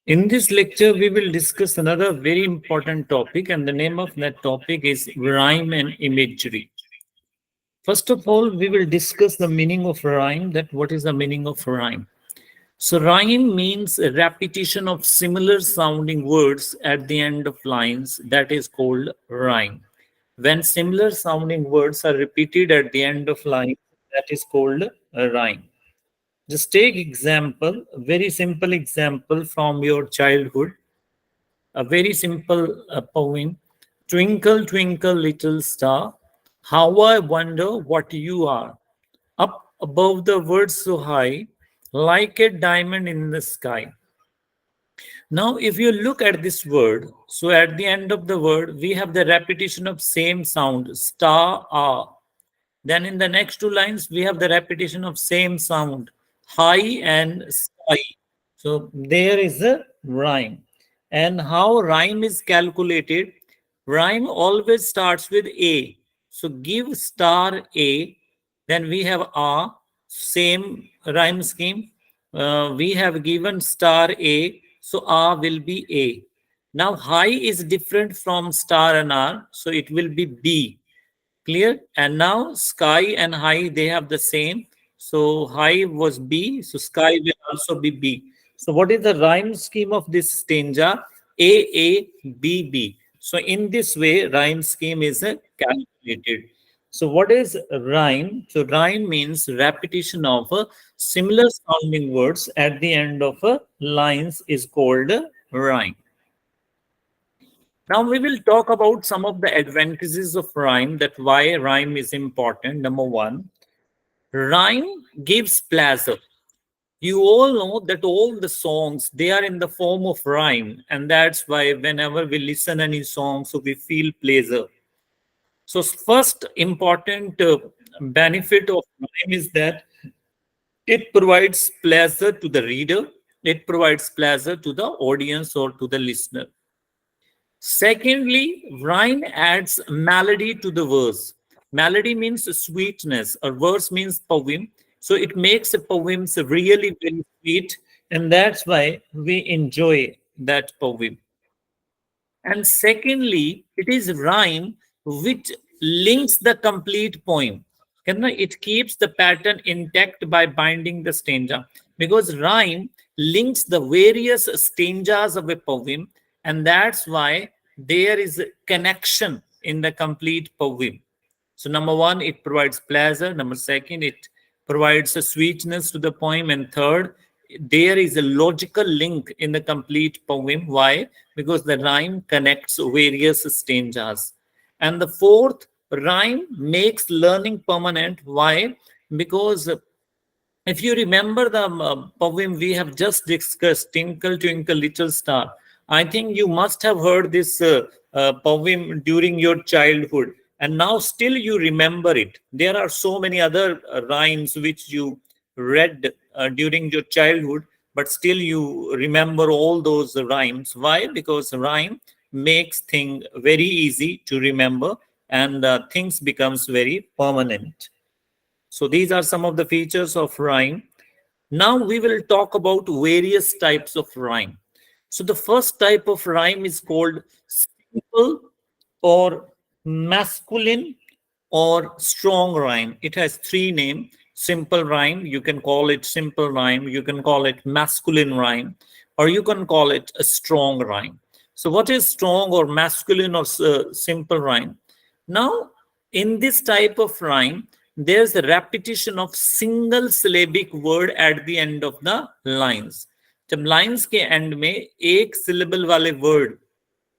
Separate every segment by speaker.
Speaker 1: In this lecture, we will discuss another very important topic, and the name of that topic is rhyme and imagery. First of all, we will discuss the meaning of rhyme, that what is the meaning of rhyme. So rhyme means a repetition of similar sounding words at the end of lines, that is called rhyme. When similar sounding words are repeated at the end of line, that is called a rhyme. Just take example, a very simple example from your childhood, a very simple poem. Twinkle, twinkle, little star, how I wonder what you are. Up above the world so high, like a diamond in the sky. Now, if you look at this word, so at the end of the word, we have the repetition of same sound, star, ah. Then in the next two lines, we have the repetition of same sound, high and sky. So there is a rhyme. And how rhyme is calculated? Rhyme always starts with A. So give star A, then we have A, same rhyme scheme. We have given star A, so A will be A. Now high is different from star and R, so it will be B. Clear? And now sky and high, they have the same. So high was B, so sky will also be B. So what is the rhyme scheme of this stanza? A, A, B, B. So in this way, rhyme scheme is calculated. So what is rhyme? So rhyme means repetition of similar sounding words at the end of lines is called rhyme. Now we will talk about some of the advantages of rhyme, that why rhyme is important. Number one, rhyme gives pleasure. You all know that all the songs, they are in the form of rhyme, and that's why whenever we listen any song, so we feel pleasure. So first important benefit of rhyme is that it provides pleasure to the reader, it provides pleasure to the audience or to the listener. Secondly, rhyme adds melody to the verse. Melody means sweetness, or verse means poem. So it makes the poems really very sweet, and that's why we enjoy that poem. And secondly, it is rhyme which links the complete poem. It keeps the pattern intact by binding the stanza, because rhyme links the various stanzas of a poem, and that's why there is a connection in the complete poem. So number one, it provides pleasure. Number second, it provides a sweetness to the poem. And third, there is a logical link in the complete poem. Why? Because the rhyme connects various stanzas. And the fourth, rhyme makes learning permanent. Why? Because if you remember the poem we have just discussed, Twinkle, Twinkle, Little Star, I think you must have heard this poem during your childhood, and now still you remember it. There are so many other rhymes which you read during your childhood, but still you remember all those rhymes. Why? Because rhyme makes things very easy to remember, and things becomes very permanent. So these are some of the features of rhyme. Now we will talk about various types of rhyme. So the first type of rhyme is called simple or masculine or strong rhyme. It has three names. Simple rhyme, you can call it simple rhyme, you can call it masculine rhyme, or you can call it a strong rhyme. So what is strong or masculine or simple rhyme? Now, in this type of rhyme, there's a repetition of single syllabic word at the end of the lines. जब lines के and में एक syllable वाले word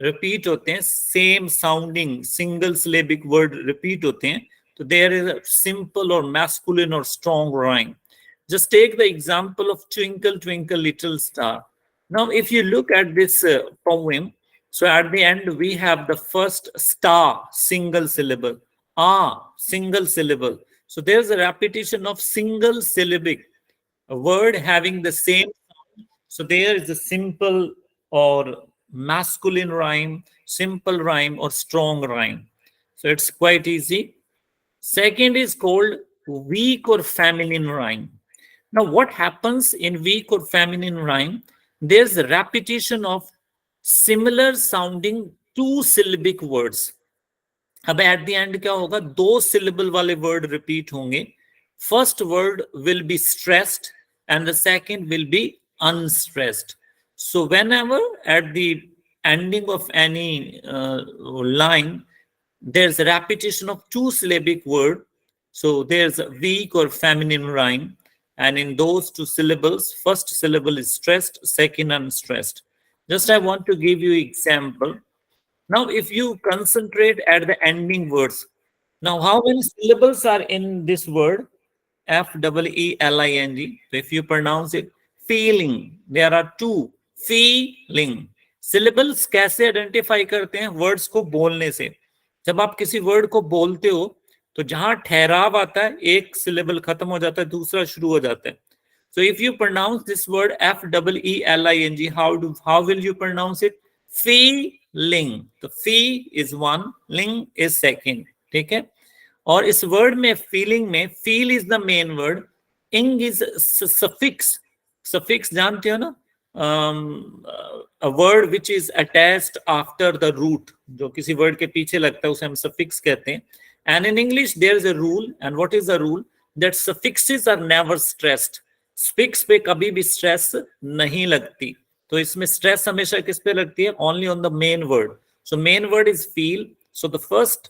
Speaker 1: repeat होते हैं, same sounding single syllabic word repeat होते हैं, तो देयर इज अ सिंपल और मैस्कुलिन और strong rhyme. Just take the example of Twinkle, Twinkle, Little Star. Now, if you look at this poem, so at the end we have the first star, single syllable, ah, single syllable. So there's a repetition of single syllabic, a word having the same sound. So there is a simple or masculine rhyme, simple rhyme, or strong rhyme. So it's quite easy. Second is called weak or feminine rhyme. Now, what happens in weak or feminine rhyme? there's a repetition of similar sounding two syllabic words. अब eight the and क्या होगा, दो syllable वाले word repeat होंगे. First word will be stressed and the second will be unstressed. So whenever at the ending of any line there's a repetition of two syllabic word, so there's a weak or feminine rhyme, and in those two syllables first syllable is stressed, second unstressed. Just I want to give you example. Now, if you concentrate at the ending words, now how many syllables are in this word? F-E-E-L-I-N-G. So if you pronounce it, feeling, there are two. Feeling. Syllables कैसे identify करते हैं? Words को बोलने से. जब आप किसी word को बोलते हो, तो जहां ठहराव आता है, एक syllable खत्म हो जाता है, दूसरा शुरू हो जाता है. So if you pronounce this word F-E-E-L-I-N-G, how will you pronounce it? Feeling. तो fee is one, ling is second. ठीक है. और इस वर्ड में फीलिंग में feel is the main word, ing is suffix. Suffix जानते हो ना, a word which is attached after the root, जो किसी वर्ड के पीछे लगता है उसे हम सफिक्स कहते हैं. And in English there is a rule, and what is the rule? That suffixes are never stressed. Suffix पे कभी भी स्ट्रेस नहीं लगती. तो इसमें स्ट्रेस हमेशा किस पे लगती है? Only on the main word. So main word is feel, so the first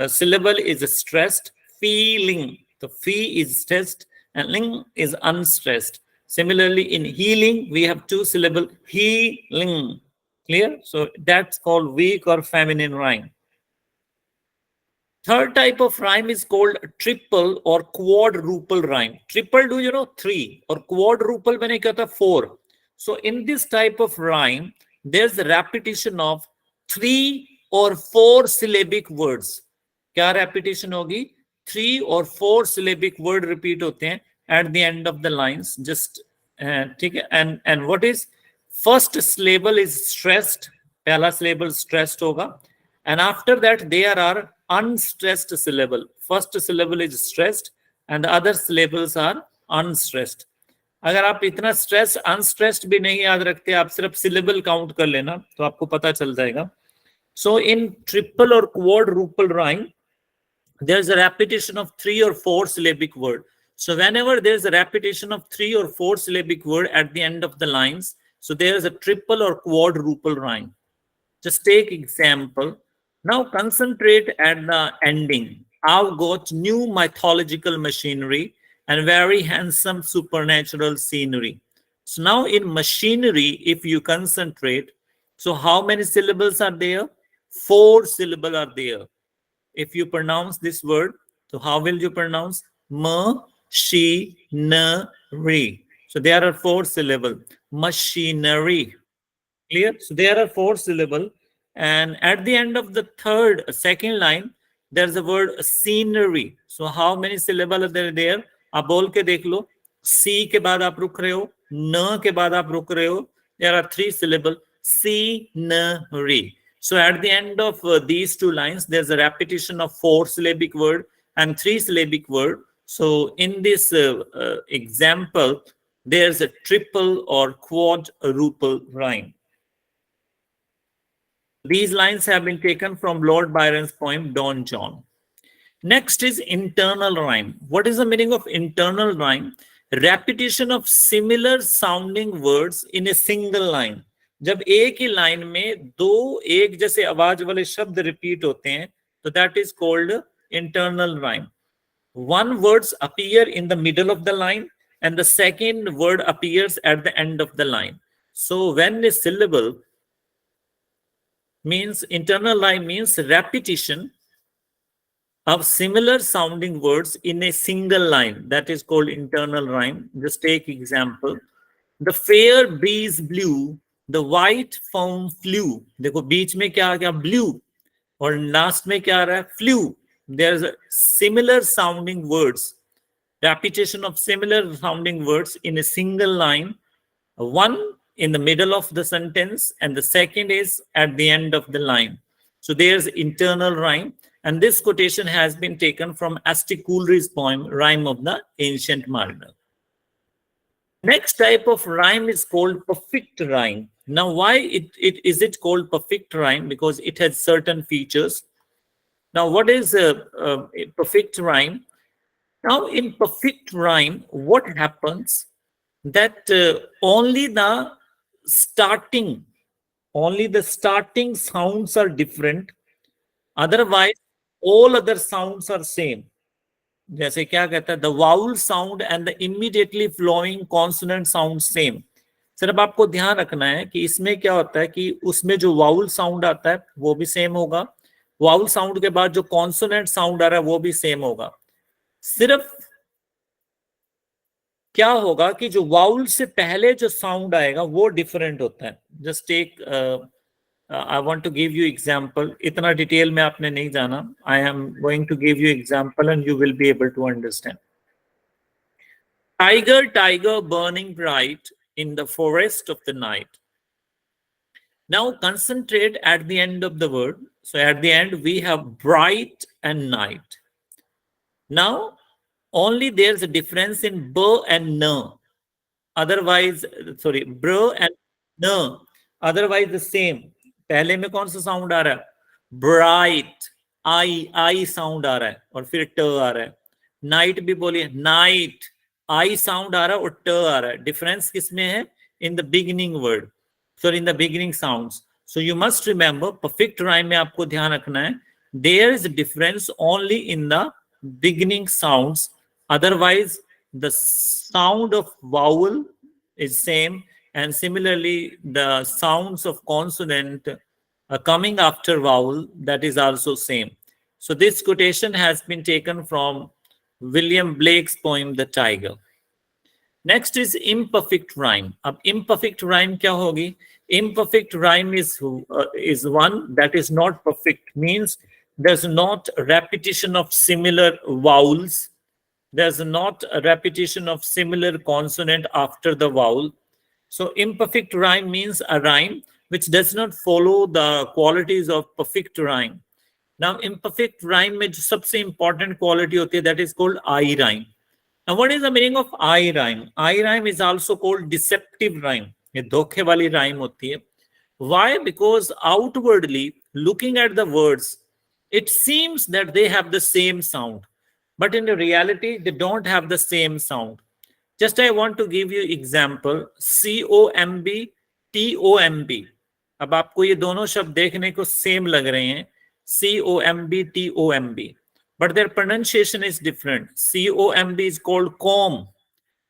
Speaker 1: syllable is stressed, feeling. The fee is stressed and ling is unstressed. Similarly, in healing, we have two syllable, healing. Clear? So that's called weak or feminine rhyme. Third type of rhyme is called triple or quadruple rhyme. Triple, do you know? 3. Or quadruple, मैंने कहा था 4. So in this type of rhyme, there's a repetition of 3 or 4 syllabic words. क्या repetition होगी? 3 और 4 syllabic word repeat होते हैं at the end of the lines. Just ठीक है. And what is first syllable is stressed. पहला syllable stressed होगा, and after that there are unstressed syllable. First syllable is stressed and the other syllables are unstressed. अगर आप इतना stress unstressed भी नहीं याद रखते, आप सिर्फ सिलेबल काउंट कर लेना तो आपको पता चल जाएगा. सो इन ट्रिपल और quadruple rhyme there's a repetition of 3 or 4 syllabic word. So whenever there's a repetition of 3 or 4 syllabic word at the end of the lines, so there's a triple or quadruple rhyme. Just take example. Now concentrate at the ending. I've got new mythological machinery and very handsome supernatural scenery. So now in machinery, if you concentrate, so how many syllables are there? 4 syllables are there. If you pronounce this word, so how will you pronounce? Machinery. So there are 4 syllables. Machinery. Clear? So there are 4 syllables. And at the end of the second line, there's the word scenery. So how many syllables are there? आप बोल के देख लो. C के बाद आप रुक रहे हो, न के बाद आप रुक रहे हो. There are 3 syllables. Scenery. So at the end of these 2 lines, there's a repetition of 4 syllabic word and 3 syllabic word. So in this example, there's a triple or quadruple rhyme. These lines have been taken from Lord Byron's poem Don John. Next is internal rhyme. What is the meaning of internal rhyme? Repetition of similar sounding words in a single line. जब एक ही line में 2 एक जैसे आवाज वाले शब्द repeat होते हैं, तो that is called internal rhyme. One words appear in the middle of the line and the second word appears at the end of the line. So when a syllable means internal rhyme means repetition of similar sounding words in a single line, that is called internal rhyme. Just take example. The fair breeze blew, the white foam flew. देखो बीच में क्या आ गया? Blew. और last में क्या आ रहा है? Flew. There's a similar sounding words, repetition of similar sounding words in a single line. One in the middle of the sentence and the second is at the end of the line. So there's internal rhyme, and this quotation has been taken from S.T. Coleridge's poem Rhyme of the Ancient Mariner. Next type of rhyme is called perfect rhyme. Now, why it is it called perfect rhyme? Because it has certain features. Now, what is a perfect rhyme? Now, in perfect rhyme, what happens that starting, only the starting sounds are different. Otherwise, all other sounds are same. जैसे क्या कहता है the vowel sound and the immediately flowing consonant sound same. सिर्फ आपको ध्यान रखना है कि इसमें क्या होता है कि उसमें जो वाउल साउंड आता है वो भी सेम होगा, वाउल साउंड के बाद जो कॉन्सोनेंट साउंड आ रहा है वो भी सेम होगा. सिर्फ क्या होगा कि जो वाउल से पहले जो साउंड आएगा वो डिफरेंट होता है. Just take I want to give you example. इतना डिटेल में आपने नहीं जाना. I am going to give you example and you will be able to understand. Tiger, tiger, burning bright in the forest of the night. Now concentrate at the end of the word. So at the end we have bright and night. Now only there's a difference in b and n. Otherwise, sorry, br and n. Otherwise the same. पहले में कौन सा sound आ रहा है? Bright, I sound आ रहा है और फिर ट आ रहा है. नाइट भी बोलिए नाइट, आई साउंड आ रहा है और ट आ रहा है. डिफरेंस किसमें है? In the beginning word, sorry in the beginning sounds. So you must remember, perfect rhyme में आपको ध्यान रखना है there is difference only in the beginning sounds. Otherwise the sound of vowel is same, and similarly the sounds of consonant coming after vowel, that is also same. So this quotation has been taken from William Blake's poem The Tiger. Next is imperfect rhyme. अब imperfect rhyme क्या होगी? Imperfect rhyme is one that is not perfect, means there's not repetition of similar vowels. There's not a repetition of similar consonant after the vowel. So imperfect rhyme means a rhyme which does not follow the qualities of perfect rhyme. Now imperfect rhyme में जो सबसे important quality होती है, that is called I rhyme. Now what is the meaning of I rhyme? I rhyme is also called deceptive rhyme. ये धोखे वाली rhyme होती है. Why? Because outwardly looking at the words, it seems that they have the same sound. But in reality, they don't have the same sound. Just I want to give you example. COMB, TOMB. अब आपको ये दोनों शब्द देखने को same लग रहे हैं. COMB, TOMB. But their pronunciation is different. COMB is called comb.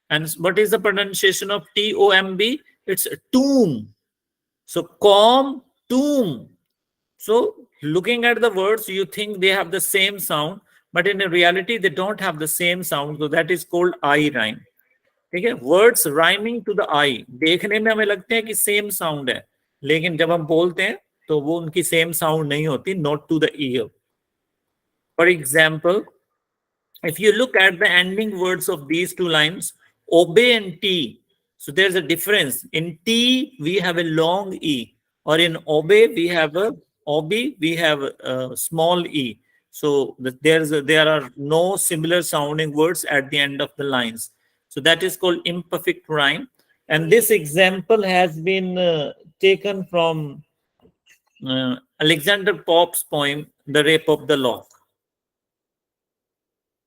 Speaker 1: And what is the pronunciation of TOMB? It's tomb. So comb, tomb. So looking at the words, you think they have the same sound, but in reality they don't have the same sound. So that is called I rhyme. ठीक है? Words rhyming to the I. देखने में हमें लगते हैं कि same sound है, लेकिन जब हम बोलते हैं तो वो उनकी सेम साउंड नहीं होती. Not to the ear. For example, if you look at the ending words of these two lines, obey and T, so there's a difference. In T we have a long E, or in obey we have a small E. So there are no similar sounding words at the end of the lines. So that is called imperfect rhyme. And this example has been taken from Alexander Pope's poem, The Rape of the Lock.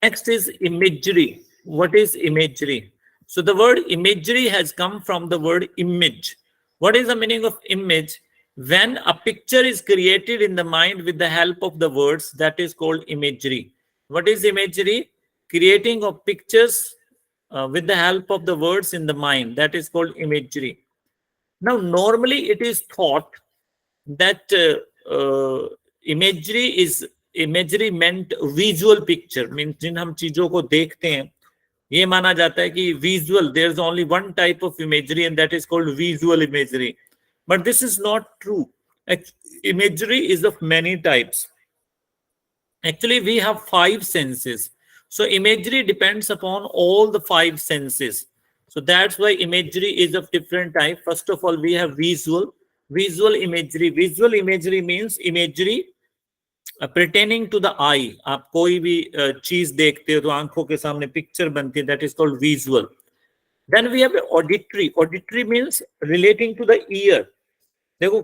Speaker 1: Next is imagery. What is imagery? So the word imagery has come from the word image. What is the meaning of image? When a picture is created in the mind with the help of the words, that is called imagery. What is imagery? Creating of pictures with the help of the words in the mind, that is called imagery. Now normally it is thought that imagery meant visual picture, means जिन हम चीजों को देखते हैं, ये माना जाता है कि visual, there is only one type of imagery and that is called visual imagery. But this is not true. Imagery is of many types. Actually, we have 5 senses. So imagery depends upon all the 5 senses. So that's why imagery is of different type. First of all, we have visual imagery. Visual imagery means imagery pertaining to the eye. आप कोई भी चीज देखते हो तो आंखों के सामने पिक्चर बनती है, that is called visual. Then we have auditory. Auditory means relating to the ear. देखो,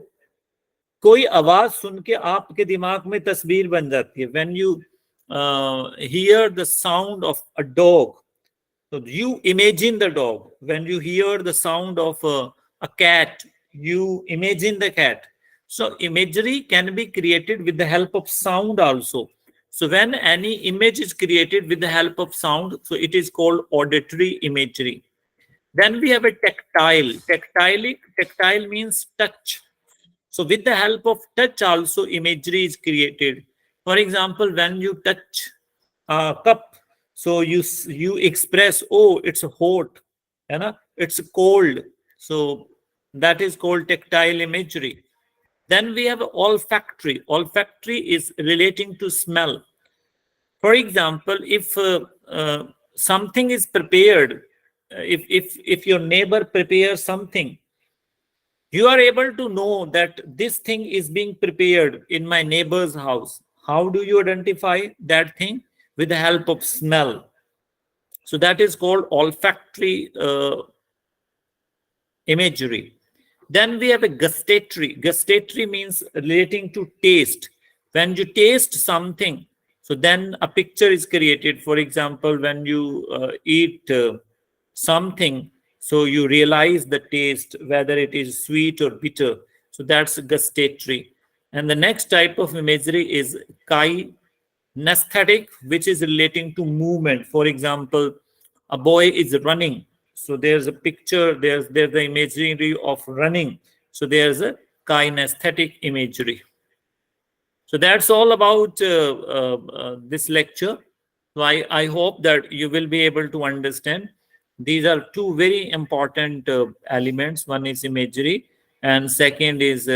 Speaker 1: कोई आवाज सुन के आपके दिमाग में तस्वीर बन जाती है. When you hear the sound of a dog, so you imagine the dog. When you hear the sound of a cat, you imagine the cat. So imagery can be created with the help of sound also. So when any image is created with the help of sound, so it is called auditory imagery. Then we have a tactile. Tactile means touch. So with the help of touch also imagery is created. For example, when you touch a cup, so you express, oh, it's hot, it's cold. So that is called tactile imagery. Then we have olfactory. Olfactory is relating to smell. For example, if something is prepared, if your neighbor prepares something, you are able to know that this thing is being prepared in my neighbor's house. How do you identify that thing? With the help of smell. So that is called olfactory imagery. Then we have a gustatory. Gustatory means relating to taste. When you taste something, so then a picture is created. For example, when you eat something, so you realize the taste, whether it is sweet or bitter. So that's gustatory. And the next type of imagery is kinesthetic, which is relating to movement. For example, a boy is running. So there's a picture, there's the imagery of running. So there's a kinesthetic imagery. So that's all about this lecture. So I hope that you will be able to understand. These are two very important elements. One is imagery, and second is